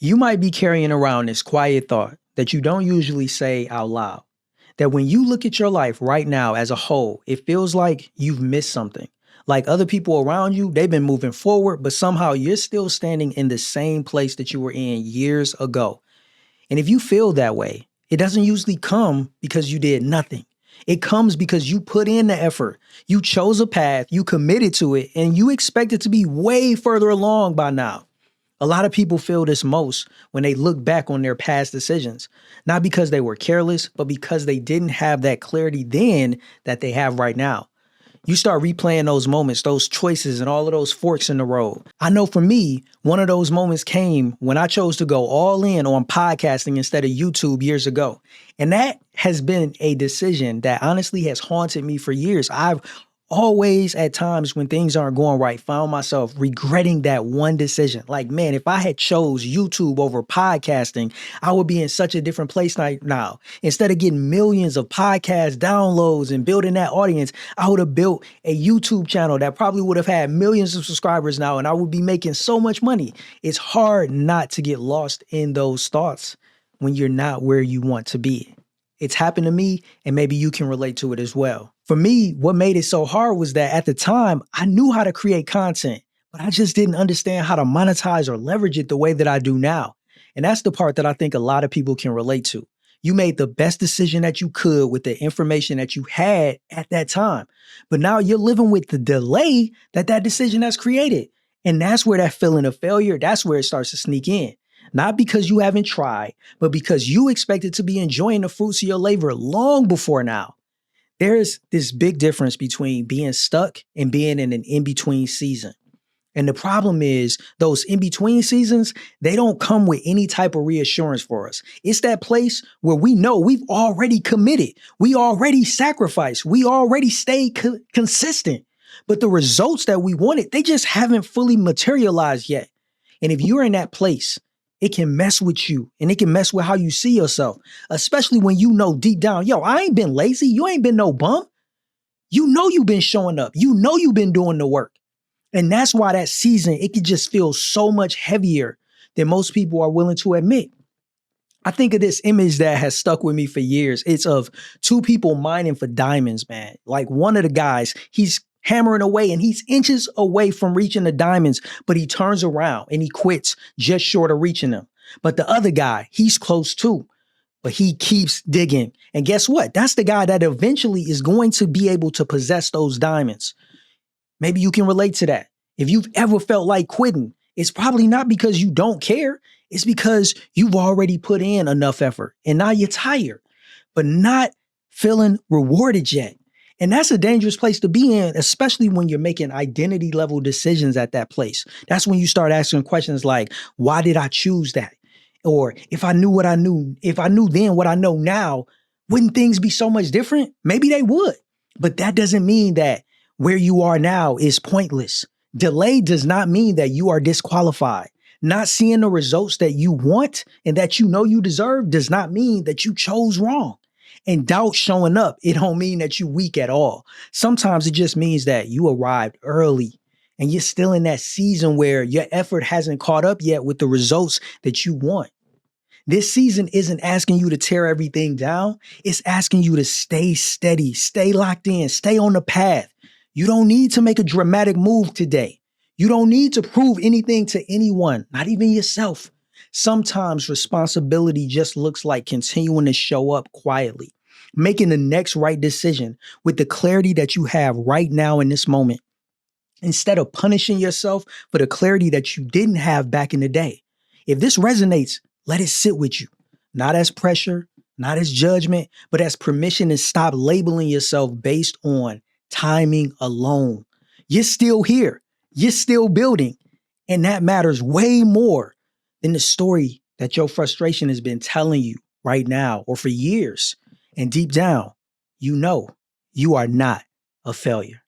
You might be carrying around this quiet thought that you don't usually say out loud. That when you look at your life right now as a whole, it feels like you've missed something. Like other people around you, they've been moving forward, but somehow you're still standing in the same place that you were in years ago. And if you feel that way, it doesn't usually come because you did nothing. It comes because you put in the effort. You chose a path, you committed to it, and you expect it to be way further along by now. A lot of people feel this most when they look back on their past decisions, not because they were careless, but because they didn't have that clarity then that they have right now. You start replaying those moments, those choices, and all of those forks in the road. I know for me, one of those moments came when I chose to go all in on podcasting instead of YouTube years ago. And that has been a decision that honestly has haunted me for years. I've always at times when things aren't going right, found myself regretting that one decision. Like, man, if I had chose YouTube over podcasting, I would be in such a different place right now. Instead of getting millions of podcast downloads and building that audience, I would have built a YouTube channel that probably would have had millions of subscribers now, and I would be making so much money. It's hard not to get lost in those thoughts when you're not where you want to be. It's happened to me, and maybe you can relate to it as well. For me, what made it so hard was that at the time, I knew how to create content, but I just didn't understand how to monetize or leverage it the way that I do now. And that's the part that I think a lot of people can relate to. You made the best decision that you could with the information that you had at that time, but now you're living with the delay that that decision has created. And that's where that feeling of failure, that's where it starts to sneak in. Not because you haven't tried, but because you expected to be enjoying the fruits of your labor long before now. There's this big difference between being stuck and being in an in-between season. And the problem is those in-between seasons, they don't come with any type of reassurance for us. It's that place where we know we've already committed. We already sacrificed. We already stayed consistent. But the results that we wanted, they just haven't fully materialized yet. And if you're in that place, it can mess with you and it can mess with how you see yourself, especially when you know deep down, yo, I ain't been lazy. You ain't been no bum. You know you've been showing up. You know you've been doing the work. And that's why that season, it could just feel so much heavier than most people are willing to admit. I think of this image that has stuck with me for years. It's of two people mining for diamonds, man. Like one of the guys, he's hammering away and he's inches away from reaching the diamonds, but he turns around and he quits just short of reaching them. But the other guy, he's close too, but he keeps digging. And guess what? That's the guy that eventually is going to be able to possess those diamonds. Maybe you can relate to that. If you've ever felt like quitting, it's probably not because you don't care. It's because you've already put in enough effort and now you're tired, but not feeling rewarded yet. And that's a dangerous place to be in, especially when you're making identity level decisions at that place. That's when you start asking questions like, why did I choose that? Or if I knew what I knew, if I knew then what I know now, wouldn't things be so much different? Maybe they would. But that doesn't mean that where you are now is pointless. Delay does not mean that you are disqualified. Not seeing the results that you want and that you know you deserve does not mean that you chose wrong. And doubt showing up, it don't mean that you're weak at all. Sometimes it just means that you arrived early and you're still in that season where your effort hasn't caught up yet with the results that you want. This season isn't asking you to tear everything down. It's asking you to stay steady, stay locked in, stay on the path. You don't need to make a dramatic move today. You don't need to prove anything to anyone, not even yourself. Sometimes responsibility just looks like continuing to show up quietly, making the next right decision with the clarity that you have right now in this moment, instead of punishing yourself for the clarity that you didn't have back in the day. If this resonates, let it sit with you, not as pressure, not as judgment, but as permission to stop labeling yourself based on timing alone. You're still here. You're still building. And that matters way more than the story that your frustration has been telling you right now or for years. And deep down, you know you are not a failure.